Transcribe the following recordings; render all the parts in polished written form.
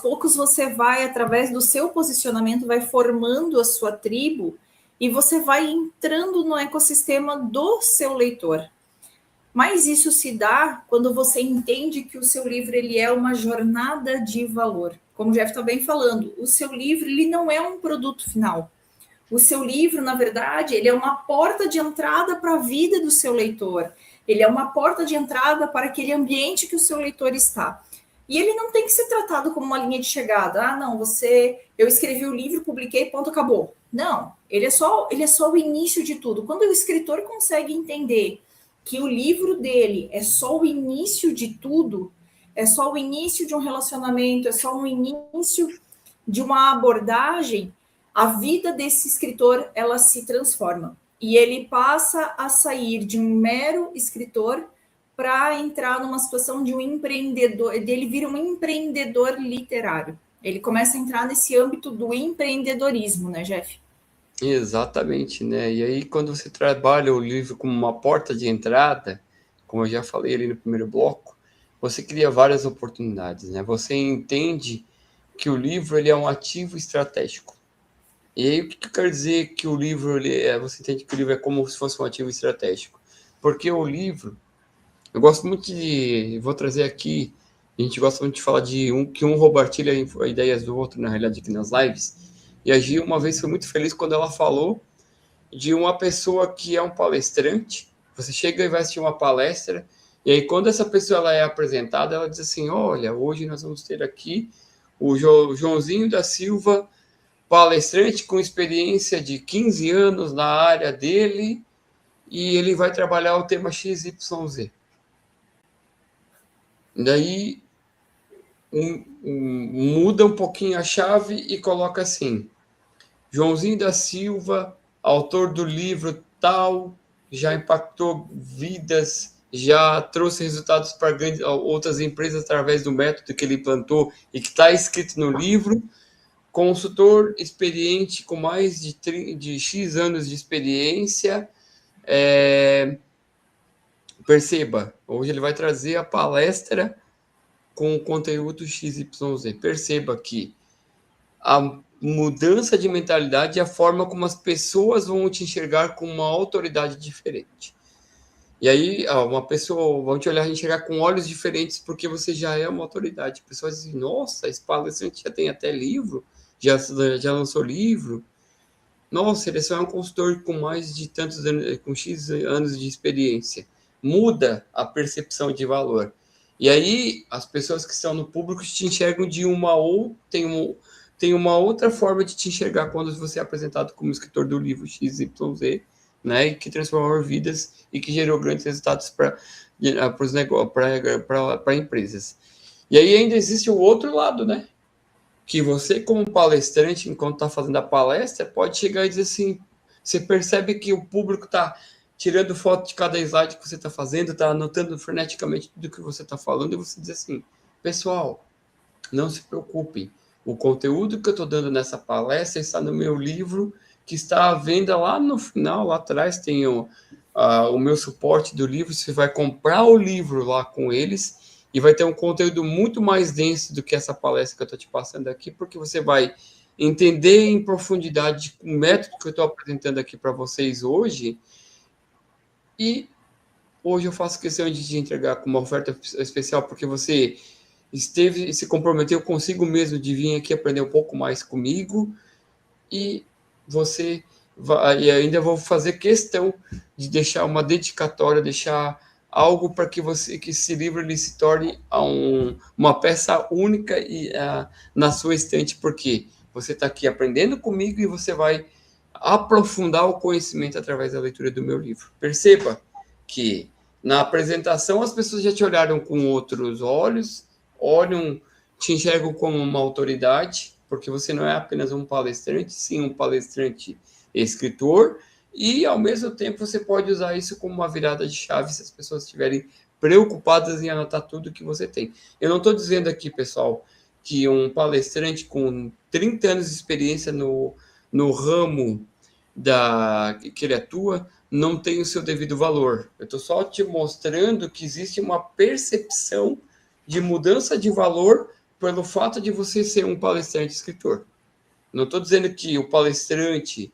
poucos você vai, através do seu posicionamento, vai formando a sua tribo e você vai entrando no ecossistema do seu leitor. Mas isso se dá quando você entende que o seu livro ele é uma jornada de valor. Como o Jeff está bem falando, o seu livro ele não é um produto final. O seu livro, na verdade, ele é uma porta de entrada para a vida do seu leitor. Ele é uma porta de entrada para aquele ambiente que o seu leitor está. E ele não tem que ser tratado como uma linha de chegada. Ah, não, eu escrevi o livro, publiquei, ponto, acabou. Não, ele é só o início de tudo. Quando o escritor consegue entender que o livro dele é só o início de tudo, é só o início de um relacionamento, é só o início de uma abordagem, a vida desse escritor, ela se transforma. E ele passa a sair de um mero escritor para entrar numa situação de um empreendedor, dele vira um empreendedor literário. Ele começa a entrar nesse âmbito do empreendedorismo, né, Jeff? Exatamente, né? E aí, quando você trabalha o livro como uma porta de entrada, como eu já falei ali no primeiro bloco, você cria várias oportunidades, né? Você entende que o livro ele é um ativo estratégico. E aí, o que eu quero dizer que o livro, você entende que o livro é como se fosse um ativo estratégico? Porque o livro, eu gosto muito vou trazer aqui, a gente gosta muito de falar que um compartilha ideias do outro, na realidade, aqui nas lives. E a Gia, uma vez, foi muito feliz quando ela falou de uma pessoa que é um palestrante. Você chega e vai assistir uma palestra, e aí quando essa pessoa ela é apresentada, ela diz assim, olha, hoje nós vamos ter aqui o Joãozinho da Silva, palestrante com experiência de 15 anos na área dele, e ele vai trabalhar o tema XYZ. Daí muda um pouquinho a chave e coloca assim, Joãozinho da Silva, autor do livro tal, já impactou vidas, já trouxe resultados para outras empresas através do método que ele implantou e que está escrito no livro, consultor experiente com mais de X anos de experiência. Perceba, hoje ele vai trazer a palestra com o conteúdo XYZ. Perceba que a mudança de mentalidade é a forma como as pessoas vão te enxergar com uma autoridade diferente. E aí, uma pessoa vão te olhar e enxergar com olhos diferentes porque você já é uma autoridade. Pessoas dizem, nossa, esse palestrante já tem até livro, já lançou livro. Nossa, ele só é um consultor com mais de tantos anos, com X anos de experiência. Muda a percepção de valor. E aí, as pessoas que estão no público te enxergam de tem uma outra forma de te enxergar quando você é apresentado como escritor do livro XYZ, né, e que transformou vidas e que gerou grandes resultados para empresas. E aí ainda existe o outro lado, né, que você como palestrante, enquanto está fazendo a palestra, pode chegar e dizer assim, você percebe que o público está tirando foto de cada slide que você está fazendo, está anotando freneticamente tudo que você está falando, e você diz assim, pessoal, não se preocupem, o conteúdo que eu estou dando nessa palestra está no meu livro, que está à venda lá no final, lá atrás tem o meu suporte do livro, você vai comprar o livro lá com eles, e vai ter um conteúdo muito mais denso do que essa palestra que eu estou te passando aqui, porque você vai entender em profundidade o método que eu estou apresentando aqui para vocês hoje, e hoje eu faço questão de te entregar com uma oferta especial, porque você se comprometeu consigo mesmo de vir aqui aprender um pouco mais comigo, e você vai, e ainda vou fazer questão de deixar uma dedicatória, deixar algo para que esse livro ele se torne uma peça única na sua estante, porque você está aqui aprendendo comigo e você vai aprofundar o conhecimento através da leitura do meu livro. Perceba que na apresentação as pessoas já te olharam com outros olhos, te enxergam como uma autoridade, porque você não é apenas um palestrante, sim um palestrante escritor, e ao mesmo tempo você pode usar isso como uma virada de chave se as pessoas estiverem preocupadas em anotar tudo que você tem. Eu não estou dizendo aqui, pessoal, que um palestrante com 30 anos de experiência no ramo que ele atua não tem o seu devido valor. Eu estou só te mostrando que existe uma percepção de mudança de valor pelo fato de você ser um palestrante escritor. Não estou dizendo que o palestrante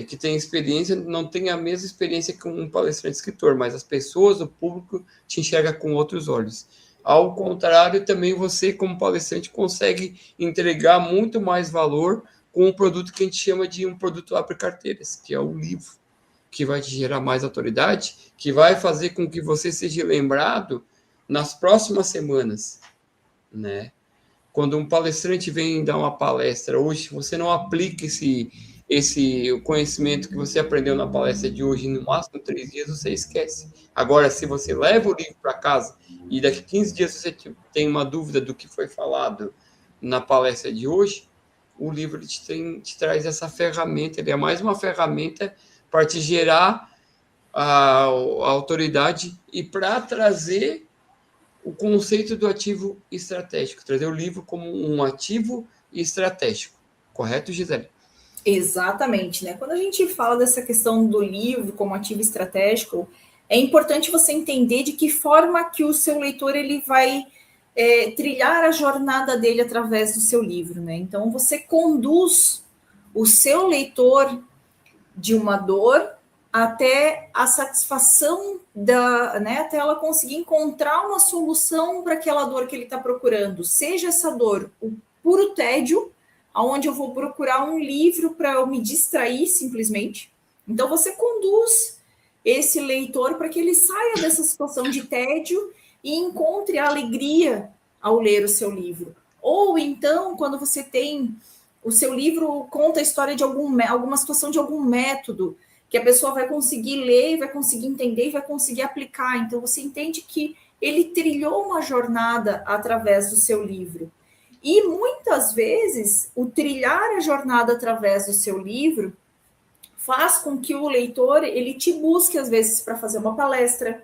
que tem experiência não tem a mesma experiência que um palestrante escritor, mas as pessoas, o público, te enxerga com outros olhos. Ao contrário, também você, como palestrante, consegue entregar muito mais valor com um produto que a gente chama de um produto abre carteiras, que é o livro, que vai te gerar mais autoridade, que vai fazer com que você seja lembrado nas próximas semanas, né? Quando um palestrante vem dar uma palestra hoje, você não aplica o conhecimento que você aprendeu na palestra de hoje, no máximo 3 dias, você esquece. Agora, se você leva o livro para casa e daqui 15 dias você tem uma dúvida do que foi falado na palestra de hoje, o livro te traz essa ferramenta, ele é mais uma ferramenta para te gerar a autoridade e para trazer o conceito do ativo estratégico, trazer o livro como um ativo estratégico. Correto, Gisele? Exatamente, né? Quando a gente fala dessa questão do livro como ativo estratégico, é importante você entender de que forma que o seu leitor ele vai trilhar a jornada dele através do seu livro, né? Então, você conduz o seu leitor de uma dor até a satisfação até ela conseguir encontrar uma solução para aquela dor que ele está procurando, seja essa dor o puro tédio, aonde eu vou procurar um livro para eu me distrair simplesmente. Então você conduz esse leitor para que ele saia dessa situação de tédio e encontre a alegria ao ler o seu livro. Ou então, quando você tem o seu livro conta a história de alguma situação de algum método que a pessoa vai conseguir ler, vai conseguir entender e vai conseguir aplicar. Então, você entende que ele trilhou uma jornada através do seu livro. E, muitas vezes, o trilhar a jornada através do seu livro faz com que o leitor ele te busque, às vezes, para fazer uma palestra,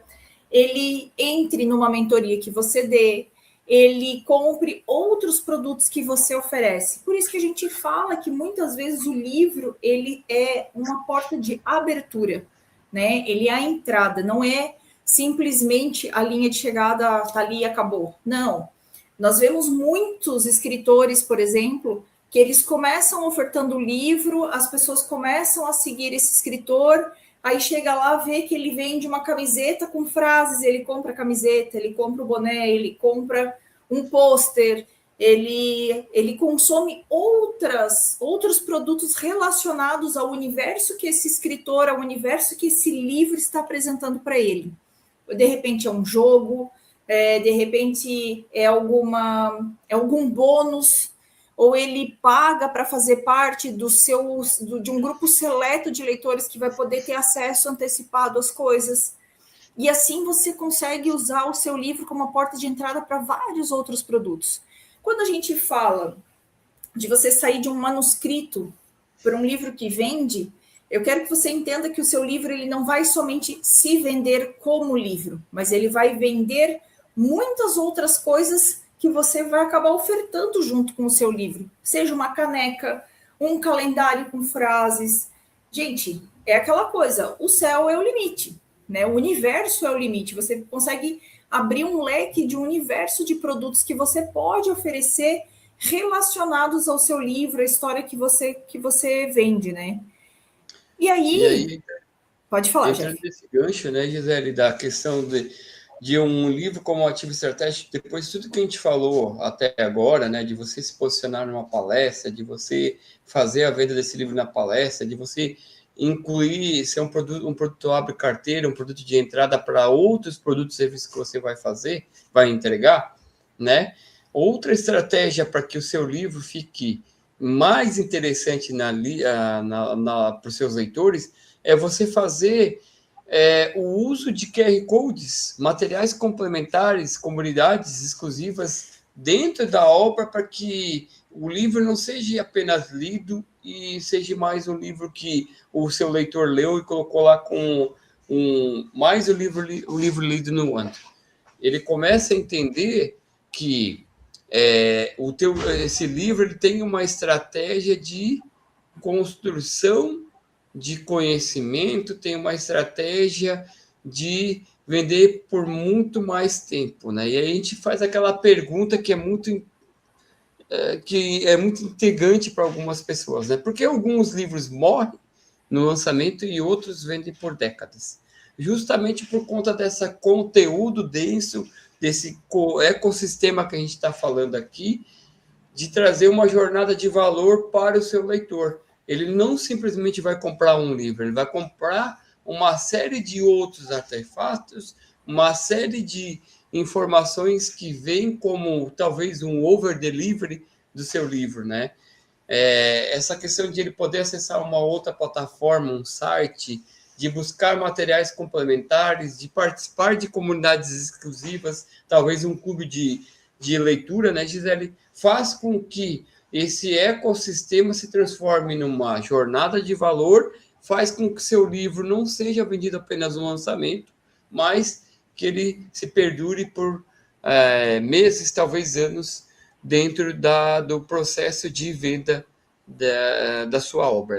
ele entre numa mentoria que você dê, ele compre outros produtos que você oferece. Por isso que a gente fala que muitas vezes o livro ele é uma porta de abertura, né? Ele é a entrada, não é simplesmente a linha de chegada, tá ali e acabou. Não. Nós vemos muitos escritores, por exemplo, que eles começam ofertando o livro, as pessoas começam a seguir esse escritor, aí chega lá, vê que ele vende uma camiseta com frases, ele compra a camiseta, ele compra o boné, ele compra um pôster, ele consome outros produtos relacionados ao universo que esse escritor, ao universo que esse livro está apresentando para ele. De repente é um jogo, de repente é algum bônus, ou ele paga para fazer parte de um grupo seleto de leitores que vai poder ter acesso antecipado às coisas. E assim você consegue usar o seu livro como uma porta de entrada para vários outros produtos. Quando a gente fala de você sair de um manuscrito para um livro que vende, eu quero que você entenda que o seu livro ele não vai somente se vender como livro, mas ele vai vender muitas outras coisas que você vai acabar ofertando junto com o seu livro. Seja uma caneca, um calendário com frases. Gente, é aquela coisa, o céu é o limite, né? O universo é o limite. Você consegue abrir um leque de um universo de produtos que você pode oferecer relacionados ao seu livro, a história que você vende, né? E aí pode falar, entrando nesse gancho, né, Gisele, da questão de um livro como ativo estratégico, depois de tudo que a gente falou até agora, né, de você se posicionar numa palestra, de você fazer a venda desse livro na palestra, de você incluir, ser um produto abre carteira, um produto de entrada para outros produtos e serviços que você vai entregar, né? Outra estratégia para que o seu livro fique mais interessante para os seus leitores é você fazer o uso de QR Codes, materiais complementares, comunidades exclusivas dentro da obra para que o livro não seja apenas lido e seja mais um livro que o seu leitor leu e colocou lá com mais o livro lido no ano. Ele começa a entender que esse livro ele tem uma estratégia de construção de conhecimento, tem uma estratégia de vender por muito mais tempo, né? E aí a gente faz aquela pergunta que é muito que é muito intrigante para algumas pessoas, né? Porque alguns livros morrem no lançamento e outros vendem por décadas. Justamente por conta desse conteúdo denso, desse ecossistema que a gente está falando aqui, de trazer uma jornada de valor para o seu leitor. Ele não simplesmente vai comprar um livro, ele vai comprar uma série de outros artefatos, uma série de informações que vêm como talvez um over-delivery do seu livro, né? Essa questão de ele poder acessar uma outra plataforma, um site, de buscar materiais complementares, de participar de comunidades exclusivas, talvez um clube de leitura, né, Gisele? Faz com que esse ecossistema se transforme numa jornada de valor, faz com que seu livro não seja vendido apenas no lançamento, mas que ele se perdure por meses, talvez anos, dentro do processo de venda da sua obra.